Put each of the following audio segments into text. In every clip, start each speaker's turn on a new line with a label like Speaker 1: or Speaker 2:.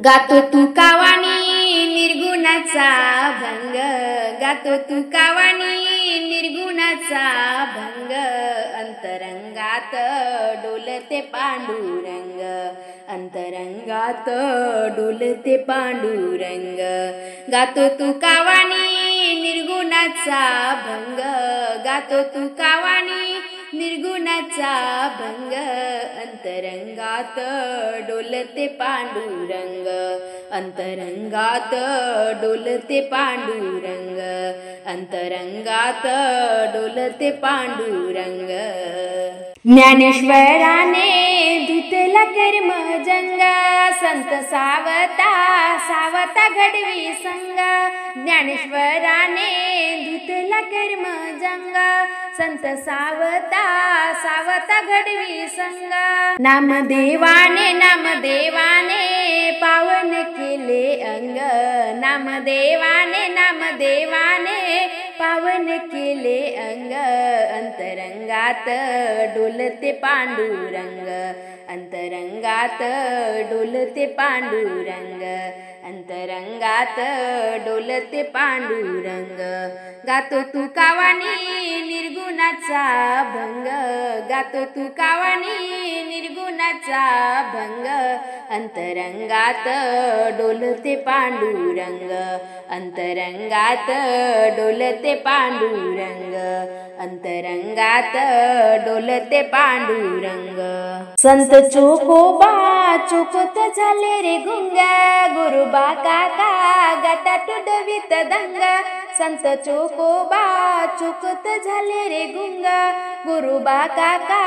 Speaker 1: गातो तू कावानी निर्गुणाचा भंग, गातो तू कावानी निर्गुणाचा भंग, अंतरंगात डोलते पांडुरंग, अंतरंगात डोलते पांडुरंग। गातो तू कावानी निर्गुणाचा भंग, गातो तू कावानी निर्गुणाचा भंग, अंतरंगात डोलते पांडुरंग, अंतरंगात डोलते पांडुरंग, अंतरंगात डोलते पांडुरंग। ज्ञानेश्वराने धुतला कर्मजंग, संत सावता सावता घडवी संग, ज्ञानेश्वराने धुतला कर्मजंग, संत सावता सावता घडवी संग। नामदेवाने नामदेवाने पावन केले अंग, नामदेवाने नामदेवाने पावन केले अंग, अंतरंगात डोलते पांडुरंग, अंतरंगात डोलते पांडुरंग, अंतरंगात डोलते पांडुरंग। गातो तू कावानी निर्गुणाचा भंग, गातो तू कावानी निर्गुणाचा भंग, अंतरंगात डोलते पांडुरंग, अंतरंगात डोलते पांडुरंग, अंतरंगात डोलते पांडुरंग। संत चोकोबा चोकोत झाले रे गुंग, गुरुबा काका गटाट डवित दंग, संत चोकोबा चोकोत झाले रे गुंग, गुरुबा काका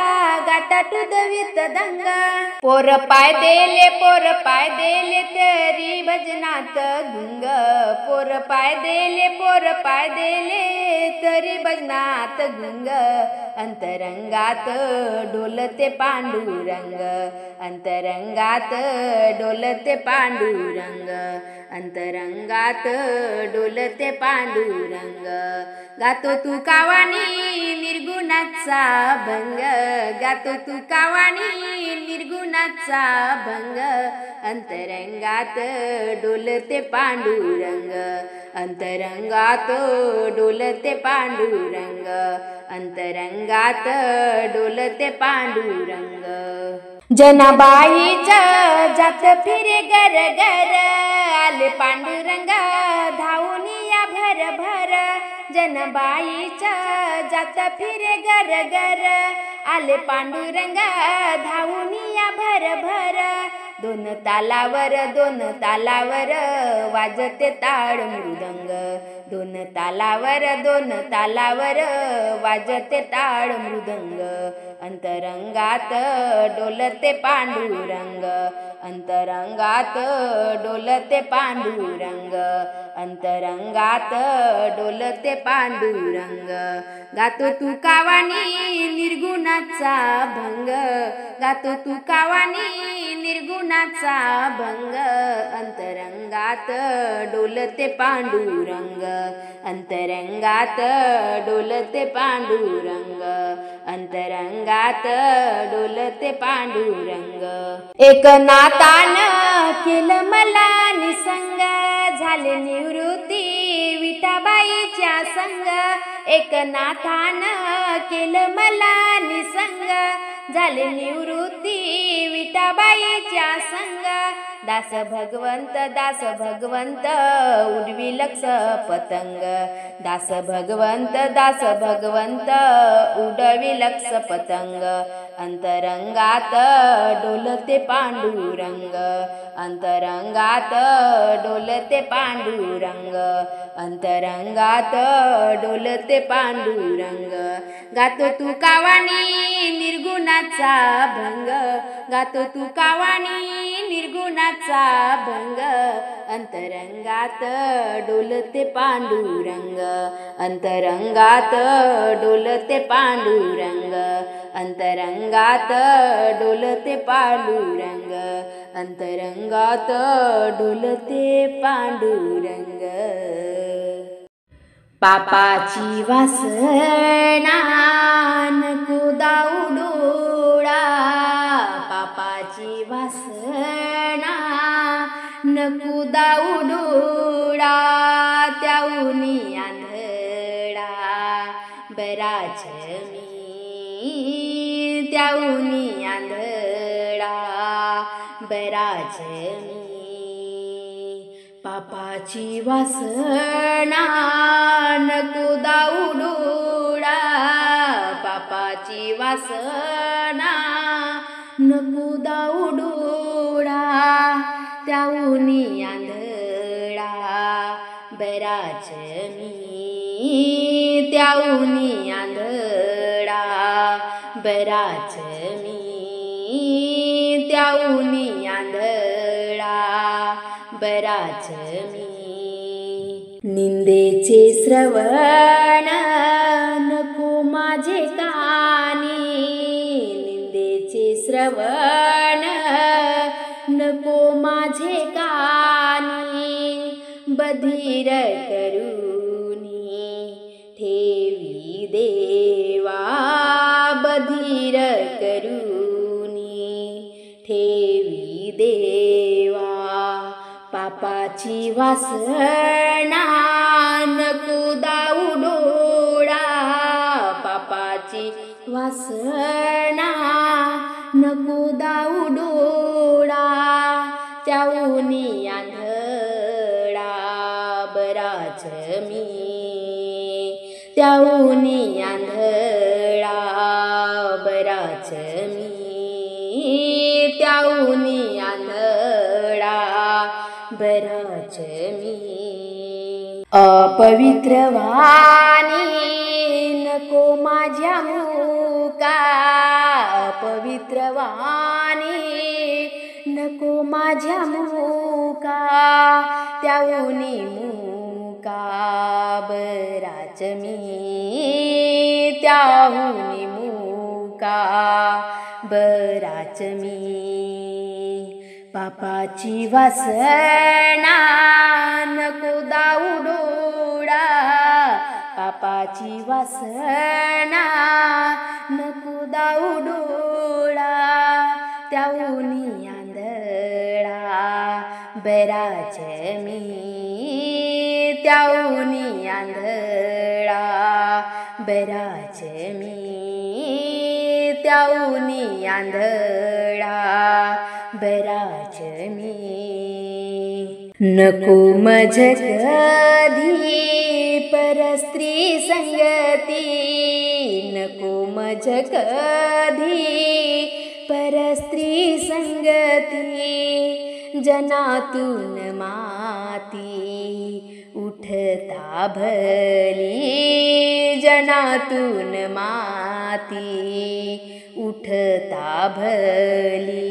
Speaker 1: गटाट डवित दंग। पोर पाय देले तरी भजनात गुंग, पोर पाय देले तरी भजनात गुंग, अंतरंगात डोलते पांडुरंग, अंतरंगात डोलते पांडुरंग, अंतरंगात डोलते पांडुरंग। गातो तू कावानी निर्गुणाचा भंग, गातो तू कावानी निर्गुणाचा भंग, अंतरंगात डोलते पांडुरंग, अंतरंगात डोलते पांडुरंग, अंतरंगात डोलते पांडुरंग। जनाबाईच्या जात फिरे घर घर, आले पांडुरंग धावून या भर भर, जनाबाईच्या जात फिरे घर घर, आले पांडुरंग धावून या भर भर। दोन तालावर वाजते ताळ मृदंग, दोन तालावर वाजते ताळ मृदंग, अंतरंगात डोलते पांडुरंग, अंतरंगात डोलते पांडुरंग, अंतरंगात डोलते पांडुरंग। गातो तू कावानी निर्गुणाचा भंग, गातो तू कावानी निर्गुणाचा भंग, अंतरंगात डोलते पांडुरंग, अंतरंगात डोलते पांडुरंग, अंतरंगात डोलते पांडुरंग। एक नातान केलं मला निसंग, झाले निवृत्ती विठाबाईच्या संग, एक नाथान केलं मला निसंग, झाले निवृत्ती विठाबाईच्या संग। दास भगवंत उडवी लक्ष पतंग, दास भगवंत उडवी लक्ष पतंग, अंतरंगात डोलते पांडुरंग, अंतरंगात डोलते पांडुरंग, अंतरंगात डोलते पांडुरंग। गातो तू कावानी निर्गुणाचा भंग, गातो तू कावानी निर्गुणाचा भंग, अंतरंगात डोलते पांडुरंग, अंतरंगात डोलते पांडुरंग, अंतरंगात डोलते पांडुरंग, अंतरंगात डोलते पांडुरंग। पापाची वासना नको दाऊ डोळा, पापाची वासना नको दाऊडोळा त्याऊनी आंधळा बराच मी त्याऊनी आंधळा बराच मी पापाची वासना नको दाऊडोळा पापाची वासना नको दाऊडोळा त्याऊनी आंधळा बराच मी त्याऊनी आंधळा बराच मी त्याऊनी आंधळा बराच मी निंदेचे श्रवण नको माझे कानी निंदेचे श्रवण नको माझे कानी बधीर करूनी ठेवी देवा बधीर करूनी ठेवी देवा पापाची वासना नको दाऊडोळा पापाची वासना नको दाऊडोळा त्याऊनी आंधळा बराच मी त्याऊनी आंधळा बराच मी त्याऊनी आंधळा बराच मी अपवित्र वाणी नको माझ्या मुका अपवित्र वाणी नको माझ्या मुका त्याऊनी मुका बराच मी त्याऊनी मुका बराच मी पापाची वासना नको दाऊडोळा पापाची वासना नको दाऊडोळा त्याऊनी आंधळा बराच मी त्याऊनी आंधळा बराच मी त्याऊनी आंधळा बराच मी नको मज कधी परस्त्री संगती नको मज कधी परस्त्री संगती जनातून माती उठता भली जनातून माती उठता भली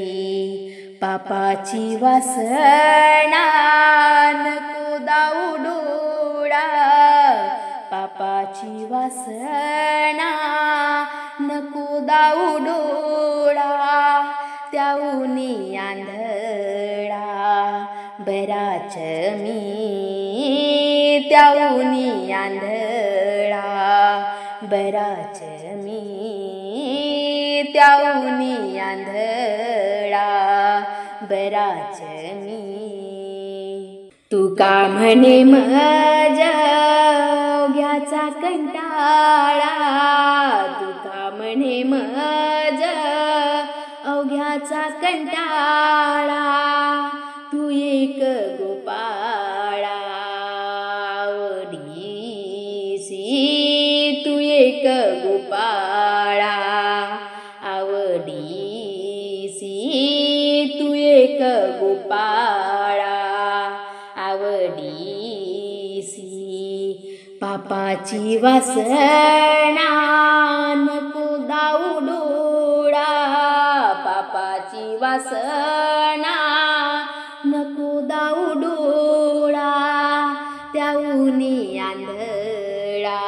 Speaker 1: पापाची वासना नको दाऊडोळा पापाची वासना नको दाऊडोळा त्याऊनी आंधळा बराच मी त्याऊनी आंधळा बराच मी त्याऊनी आंधळा बराच मी तुका म्हणे मज अवघ्याचा कंटाळा तुका म्हणे मज अवघ्याचा कंटाळा तू एक गोपाळा आवडीसी तू एक गोपाळा आवडीसी तू एक गोपाळा आवडीसी पापाची वासना नको दाऊडोळा पापाची वासना नको दाऊडोळा त्याऊनी आंधळा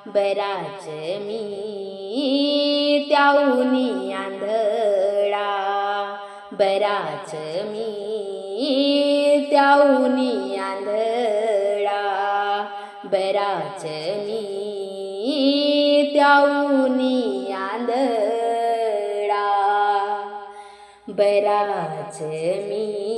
Speaker 1: बराच मी त्याऊनी आंधळा बराच मी त्याऊनी आंधळा बराच मी त्याऊनी आंधळा बराच मी